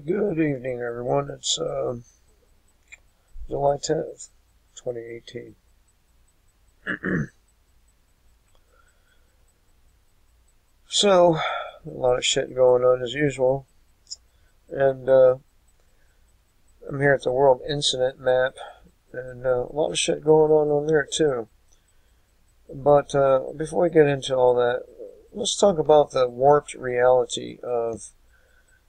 Good evening, everyone. It's July 10th, 2018. So, a lot of shit going on as usual. And I'm here at the World Incident Map, and a lot of shit going on there too. But before we get into all that, let's talk about the warped reality of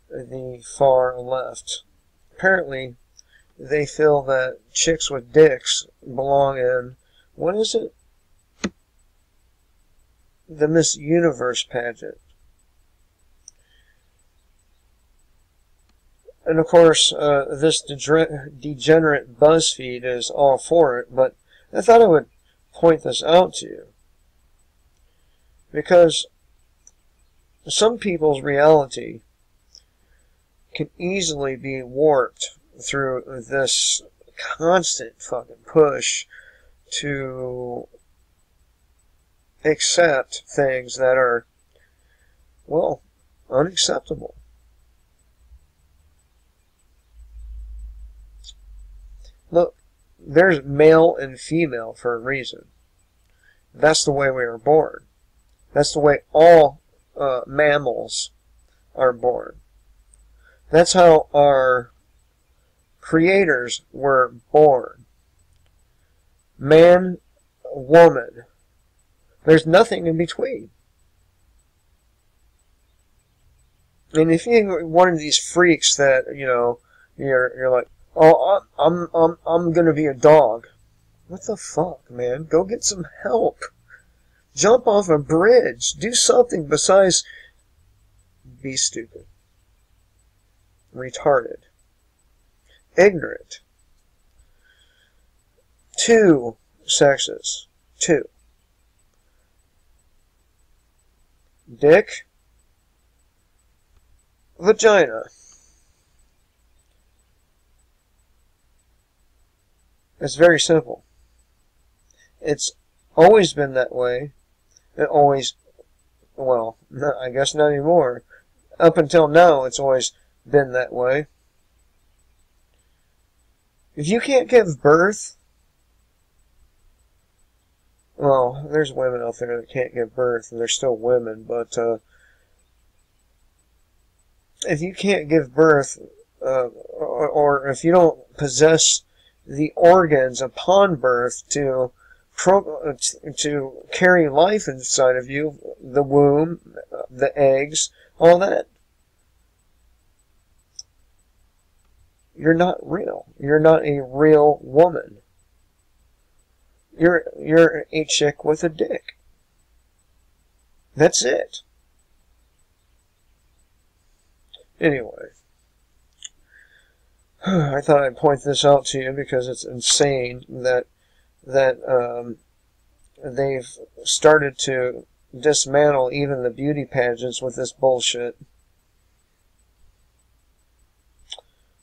the far left. Apparently, they feel that chicks with dicks belong in, what is it? The Miss Universe pageant. And of course, this degenerate BuzzFeed is all for it, but I thought I would point this out to you. Because some people's reality can easily be warped through this constant fucking push to accept things that are, well, unacceptable. Look, there's male and female for a reason. That's the way we are born. That's the way all mammals are born. That's how our creators were born. Man, woman. There's nothing in between. And if you're one of these freaks that, you know, you're like, oh, I'm gonna be a dog. What the fuck, man? Go get some help. Jump off a bridge. Do something besides be stupid, retarded, ignorant. 2 sexes. 2. Dick, vagina. It's very simple. It's always been that way. It always, well, I guess not anymore. Up until now, it's always been that way. If you can't give birth, well, there's women out there that can't give birth, and they're still women, but if you can't give birth, or if you don't possess the organs upon birth to carry life inside of you, the womb, the eggs, all that, you're not real. You're not a real woman. You're a chick with a dick. That's it. Anyway, I thought I'd point this out to you because it's insane that they've started to dismantle even the beauty pageants with this bullshit.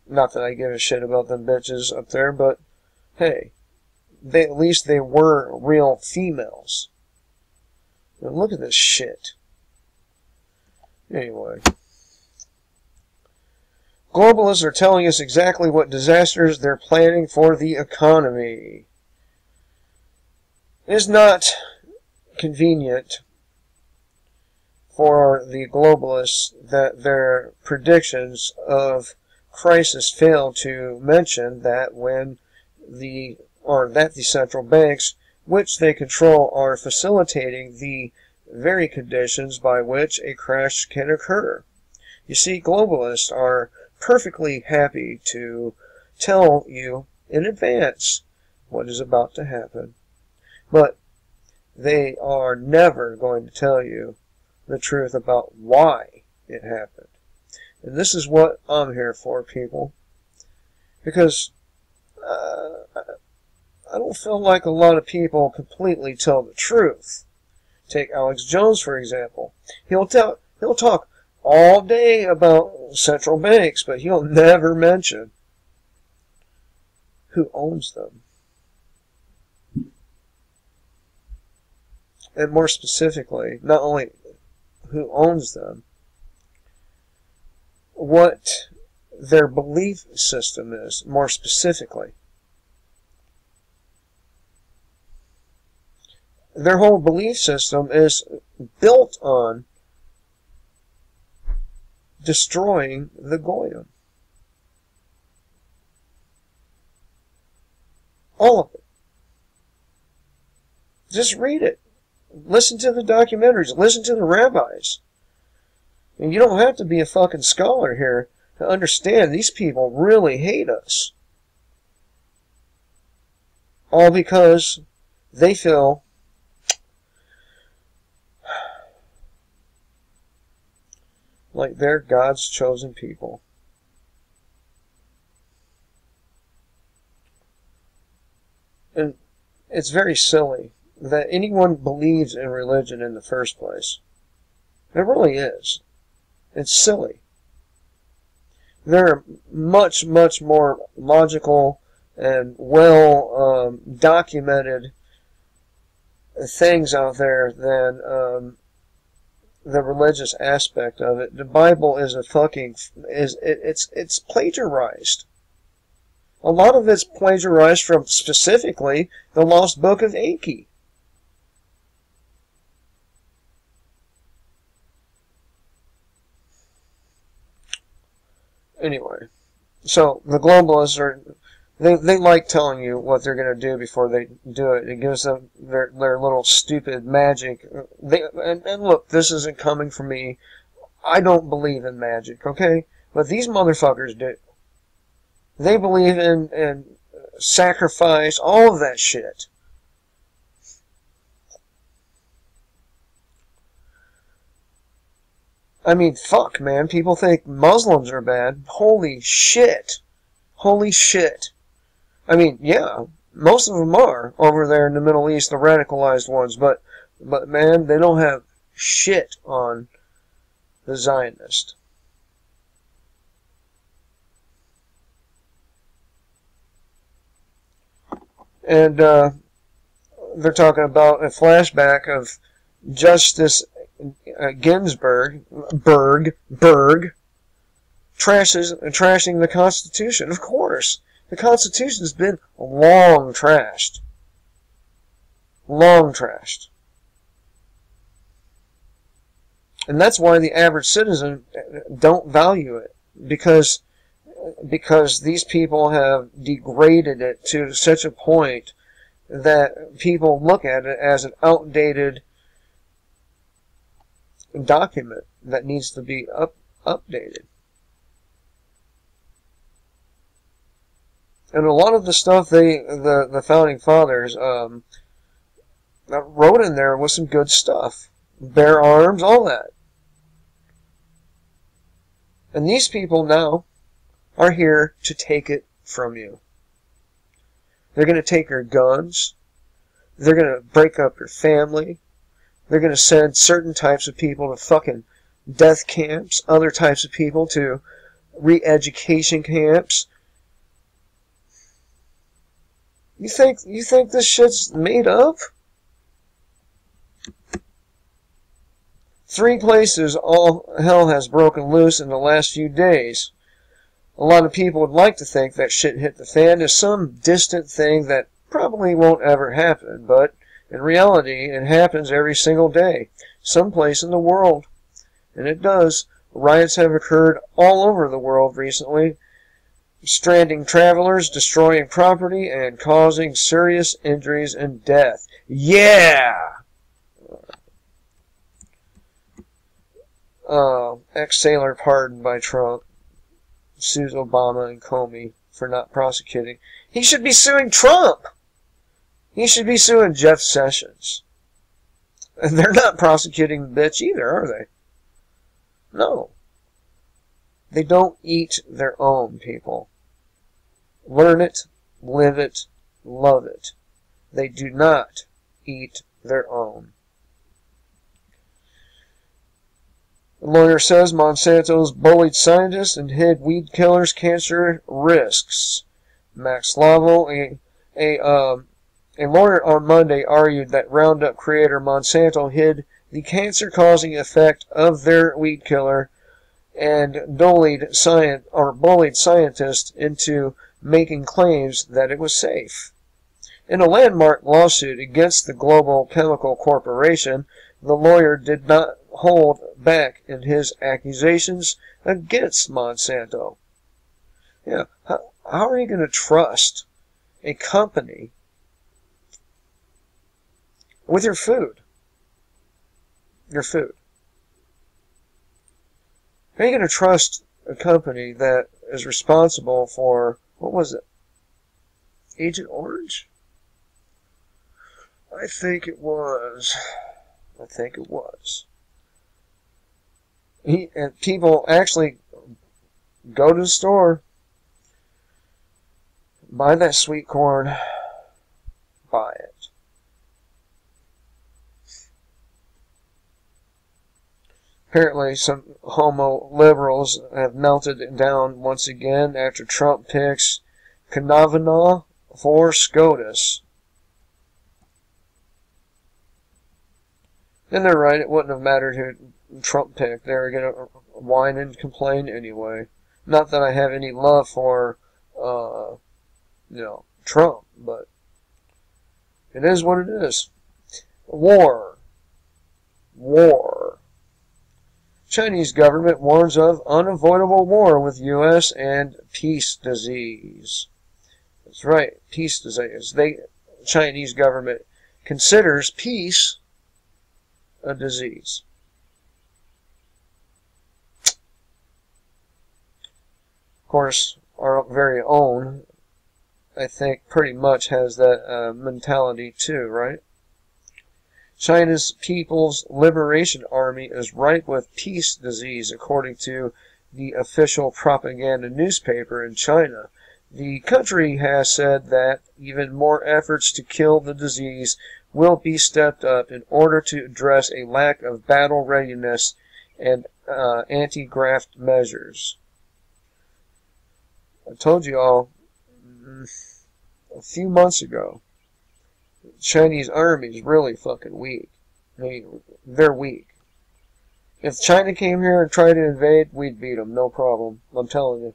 Not that I give a shit about them bitches up there, but hey, at least they were real females. Now look at this shit. Anyway. Globalists are telling us exactly what disasters they're planning for the economy. It is not convenient for the globalists that their predictions of crisis fail to mention that the central banks, which they control, are facilitating the very conditions by which a crash can occur. You see, globalists are perfectly happy to tell you in advance what is about to happen, but they are never going to tell you the truth about why it happened. And this is what I'm here for, people, because I don't feel like a lot of people completely tell the truth. Take Alex Jones, for example. He'll talk all day about central banks, but he'll never mention who owns them. And more specifically, not only who owns them, what their belief system is, more specifically. Their whole belief system is built on destroying the Goyim. All of it. Just read it. Listen to the documentaries. Listen to the rabbis. And you don't have to be a fucking scholar here to understand these people really hate us. All because they feel like they're God's chosen people. And it's very silly that anyone believes in religion in the first place. It really is. It's silly. There are much, much more logical and well documented things out there than the religious aspect of it. The Bible is a fucking it's plagiarized. A lot of it's plagiarized from specifically the Lost Book of Aki. Anyway, so the globalists are, they like telling you what they're going to do before they do it. It gives them their little stupid magic. And look, this isn't coming from me. I don't believe in magic, okay? But these motherfuckers do. They believe in sacrifice, all of that shit. I mean, fuck, man. People think Muslims are bad. Holy shit. Holy shit. I mean, yeah, most of them are over there in the Middle East, the radicalized ones. But man, they don't have shit on the Zionists. And they're talking about a flashback of Justice Ginsburg, trashing the Constitution. Of course, the Constitution's been long trashed. Long trashed. And that's why the average citizen don't value it. Because these people have degraded it to such a point that people look at it as an outdated document that needs to be updated. And a lot of the stuff the founding fathers wrote in there was some good stuff. Bear arms, all that. And these people now are here to take it from you. They're going to take your guns. They're going to break up your family. They're going to send certain types of people to fucking death camps, other types of people to re-education camps. You think this shit's made up? 3 places all hell has broken loose in the last few days. A lot of people would like to think that shit hit the fan is some distant thing that probably won't ever happen, but in reality, it happens every single day, someplace in the world. And it does. Riots have occurred all over the world recently, stranding travelers, destroying property, and causing serious injuries and death. Yeah! Ex-sailor pardoned by Trump sues Obama and Comey for not prosecuting. He should be suing Trump! He should be suing Jeff Sessions. And they're not prosecuting the bitch either, are they? No. They don't eat their own, people. Learn it, live it, love it. They do not eat their own. The lawyer says Monsanto's bullied scientists and hid weed killers' cancer risks. Max Slavo, a lawyer on Monday argued that Roundup creator Monsanto hid the cancer-causing effect of their weed killer and bullied scientists into making claims that it was safe. In a landmark lawsuit against the Global Chemical Corporation, the lawyer did not hold back in his accusations against Monsanto. Yeah, how are you going to trust a company with your food? Your food. How are you going to trust a company that is responsible for, what was it? Agent Orange? I think it was. And people actually go to the store, buy that sweet corn, buy it. Apparently, some homo liberals have melted down once again after Trump picks Kavanaugh for SCOTUS. And they're right, it wouldn't have mattered who Trump picked. They were going to whine and complain anyway. Not that I have any love for, Trump, but it is what it is. War. Chinese government warns of unavoidable war with U.S. and peace disease. That's right, peace disease. Chinese government considers peace a disease. Of course, our very own, I think, pretty much has that mentality too, right? China's People's Liberation Army is ripe with peace disease, according to the official propaganda newspaper in China. The country has said that even more efforts to kill the disease will be stepped up in order to address a lack of battle readiness and anti-graft measures. I told you all a few months ago, the Chinese army is really fucking weak. I mean, they're weak. If China came here and tried to invade, we'd beat them, no problem. I'm telling you.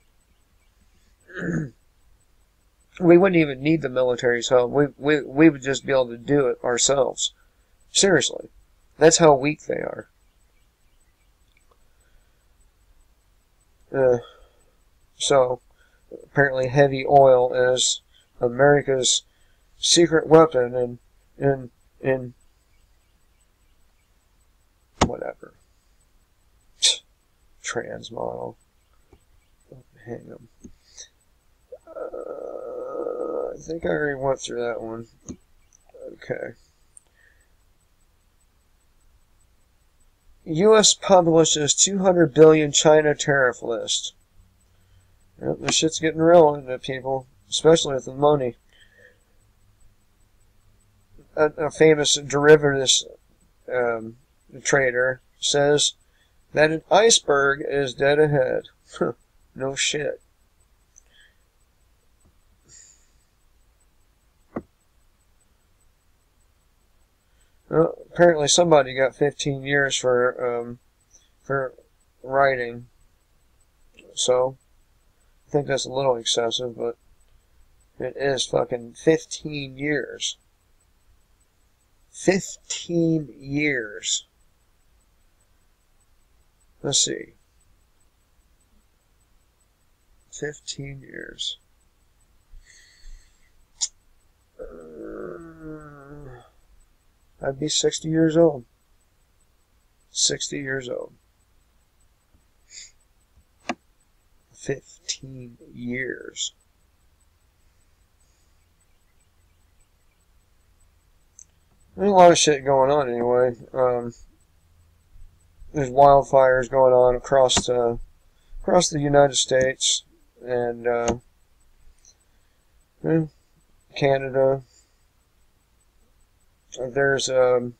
We wouldn't even need the military's help. We would just be able to do it ourselves. Seriously. That's how weak they are. So, apparently heavy oil is America's secret weapon in whatever. Trans model. Hang 'em. I think I already went through that one. Okay. U.S. publishes 200 billion China tariff list. Yep, this shit's getting real, isn't it, people? Especially with the money. A famous derivatives trader says that an iceberg is dead ahead. No shit. Well, apparently somebody got 15 years for writing. So, I think that's a little excessive, but it is fucking 15 years. 15 years. Let's see. 15 years. I'd be 60 years old. 60 years old. 15 years. There's a lot of shit going on anyway. There's wildfires going on across the United States and Canada. There's a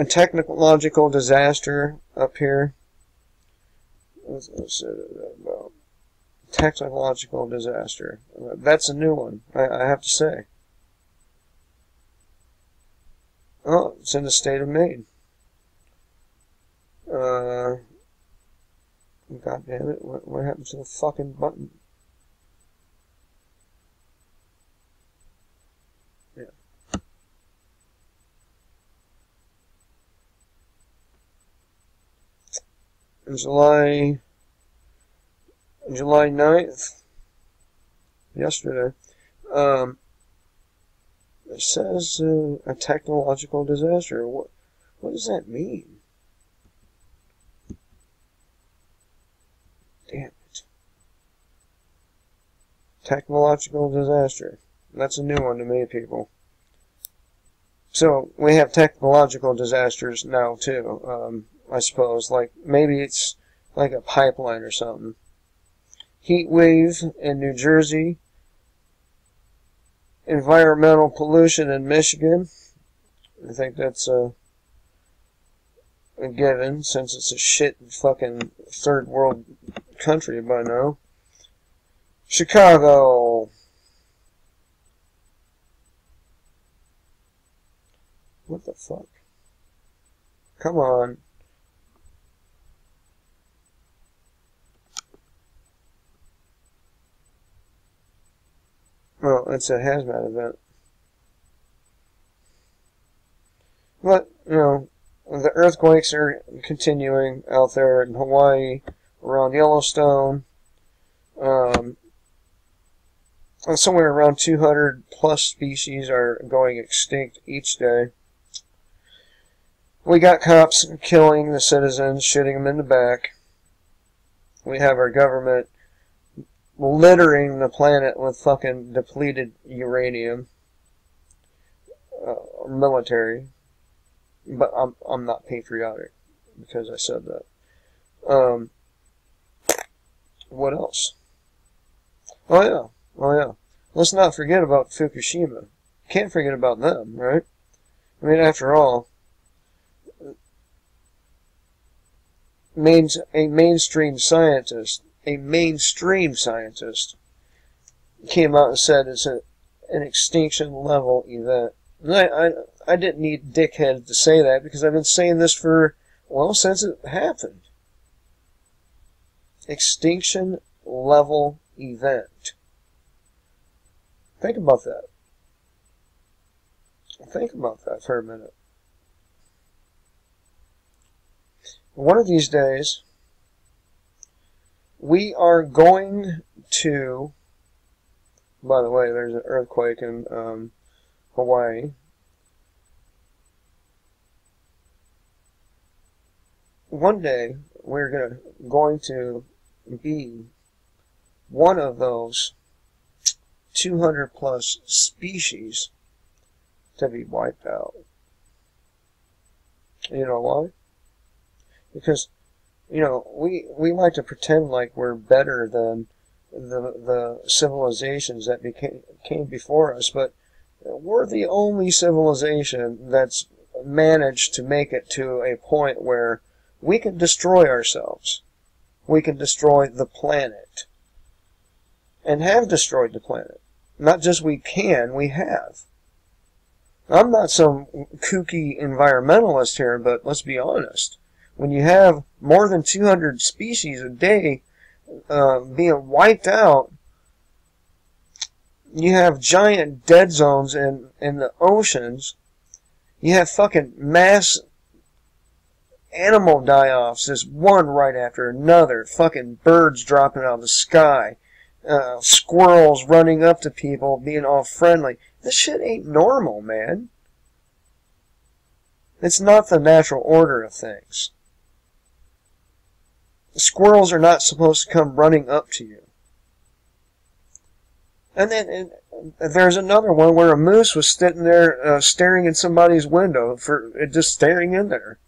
technological disaster up here. What's it about? Technological disaster. That's a new one, I have to say. Oh, it's in the state of Maine. God damn it, what happened to the fucking button? Yeah. July 9th, yesterday, it says a technological disaster. What does that mean? Damn it. Technological disaster. That's a new one to me, people. So, we have technological disasters now, too, I suppose. Like, maybe it's like a pipeline or something. Heat wave in New Jersey. Environmental pollution in Michigan. I think that's a given, since it's a shit fucking third world country by now. Chicago. What the fuck? Come on. Well, it's a hazmat event. But, you know, the earthquakes are continuing out there in Hawaii, around Yellowstone. Somewhere around 200 plus species are going extinct each day. We got cops killing the citizens, shooting them in the back. We have our government littering the planet with fucking depleted uranium. Military. But I'm not patriotic because I said that. What else? Oh yeah. Let's not forget about Fukushima. Can't forget about them, right? I mean, after all, a mainstream scientist came out and said it's an extinction level event. And I didn't need dickheads to say that, because I've been saying this for, well, since it happened. Extinction level event. Think about that. Think about that for a minute. One of these days, we are going to... By the way, there's an earthquake in Hawaii. One day, we're going to be one of those 200 plus species to be wiped out. You know why? Because, you know, we like to pretend like we're better than the civilizations that came before us, but we're the only civilization that's managed to make it to a point where we can destroy ourselves. We can destroy the planet. And have destroyed the planet. Not just we can, we have. I'm not some kooky environmentalist here, but let's be honest. When you have more than 200 species a day being wiped out, you have giant dead zones in the oceans, you have fucking mass animal die-offs, just one right after another, fucking birds dropping out of the sky, squirrels running up to people, being all friendly. This shit ain't normal, man. It's not the natural order of things. Squirrels are not supposed to come running up to you. And then there's another one where a moose was sitting there staring in somebody's window, just staring in there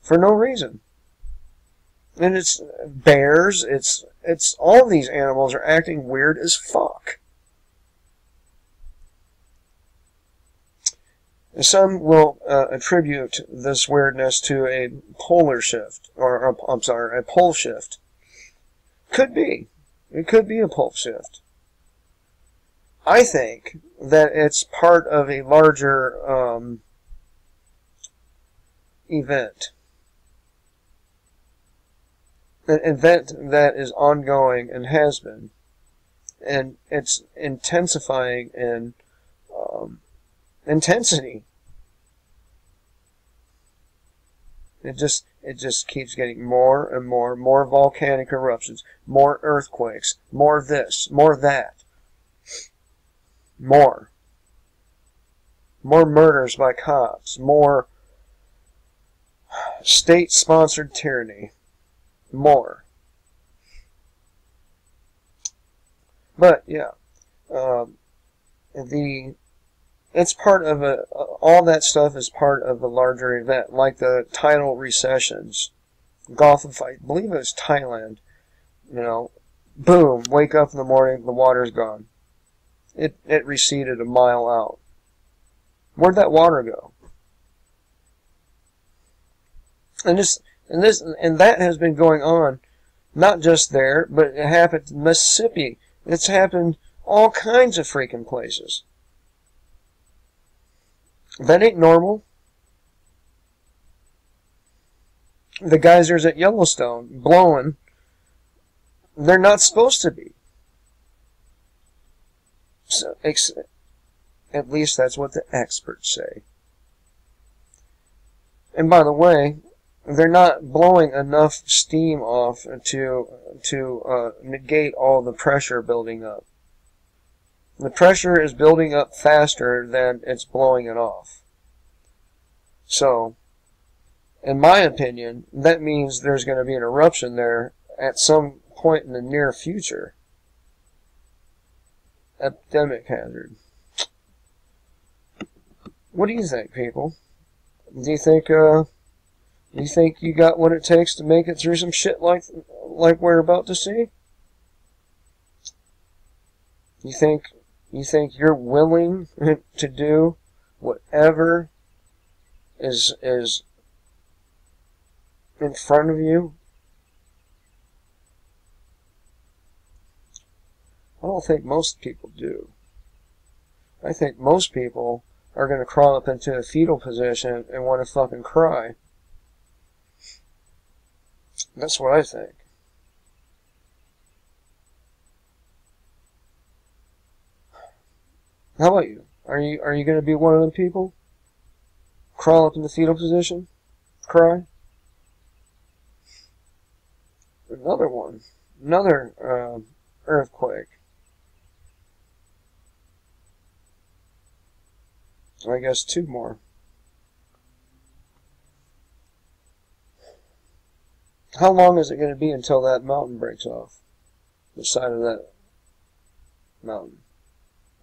for no reason. And it's bears, it's all these animals are acting weird as fuck. Some will attribute this weirdness to a polar shift, or I'm sorry, a pole shift. Could be. It could be a pole shift. I think that it's part of a larger event. An event that is ongoing and has been. And it's intensifying in intensity. It just keeps getting more and more volcanic eruptions, more earthquakes, more this, more that. More murders by cops, more state-sponsored tyranny, more. But yeah, it's part of all that stuff is part of the larger event, like the tidal recessions. Gulf of, I believe it was Thailand. You know, boom, wake up in the morning, the water's gone. It receded a mile out. Where'd that water go? And that has been going on, not just there, but it happened in Mississippi. It's happened all kinds of freaking places. That ain't normal. The geysers at Yellowstone blowing, they're not supposed to be. So, at least that's what the experts say. And by the way, they're not blowing enough steam off to negate all the pressure building up. The pressure is building up faster than it's blowing it off. So, in my opinion, that means there's going to be an eruption there at some point in the near future. Epidemic hazard. What do you think, people? Do you think you got what it takes to make it through some shit like we're about to see? You think you're willing to do whatever is in front of you? I don't think most people do. I think most people are going to crawl up into a fetal position and want to fucking cry. That's what I think. How about you? Are you going to be one of them people? Crawl up in the fetal position? Cry? Another one. Another earthquake. I guess two more. How long is it going to be until that mountain breaks off? The side of that mountain.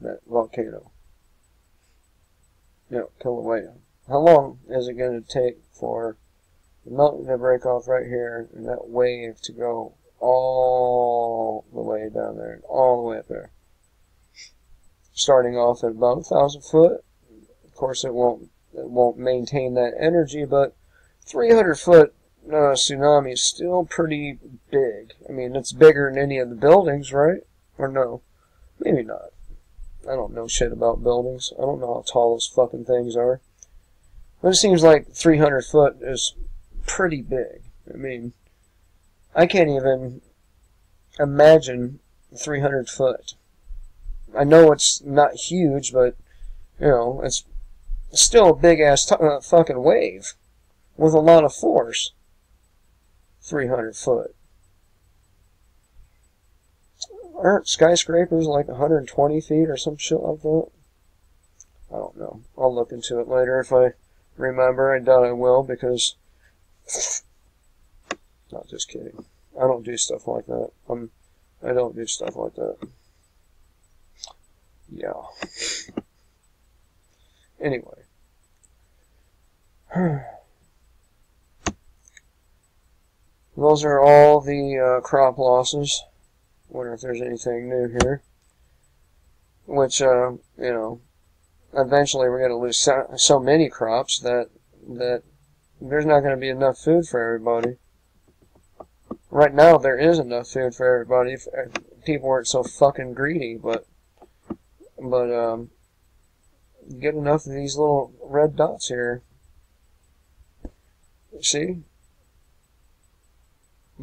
That volcano. You know, Kilauea. How long is it going to take for the mountain to break off right here and that wave to go all the way down there and all the way up there? Starting off at about 1,000 foot. Of course, it won't maintain that energy, but 300-foot tsunami is still pretty big. I mean, it's bigger than any of the buildings, right? Or no? Maybe not. I don't know shit about buildings. I don't know how tall those fucking things are. But it seems like 300 foot is pretty big. I mean, I can't even imagine 300 foot. I know it's not huge, but, you know, it's still a big-ass fucking wave with a lot of force. 300 foot. Aren't skyscrapers like 120 feet or some shit like that? I don't know. I'll look into it later if I remember. I doubt I will because... Not just kidding. I don't do stuff like that. I don't do stuff like that. Yeah. Anyway. Those are all the crop losses. Wonder if there's anything new here. Which, you know, eventually we're going to lose so many crops that there's not going to be enough food for everybody. Right now there is enough food for everybody if people weren't so fucking greedy, but get enough of these little red dots here. See?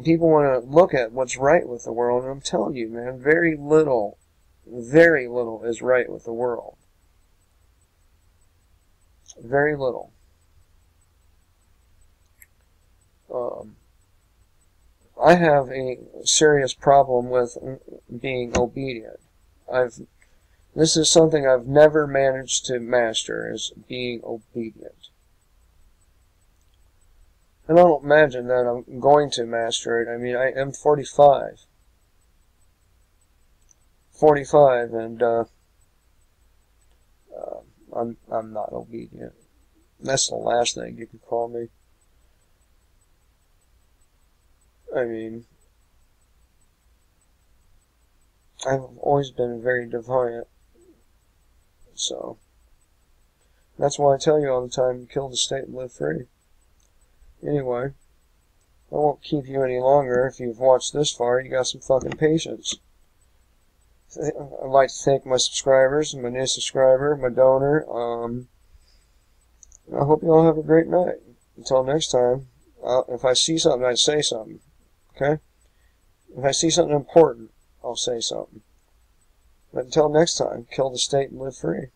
People want to look at what's right with the world, and I'm telling you, man, very little is right with the world. Very little. I have a serious problem with being obedient. This is something I've never managed to master, is being obedient. And I don't imagine that I'm going to master it. I mean, I am 45. 45, and I'm not obedient. That's the last thing you could call me. I mean, I've always been very defiant. So, that's why I tell you all the time, kill the state and live free. Anyway, I won't keep you any longer. If you've watched this far, you got some fucking patience. I'd like to thank my subscribers, my new subscriber, my donor. I hope you all have a great night. Until next time, if I see something, I say something. Okay? If I see something important, I'll say something. But until next time, kill the state and live free.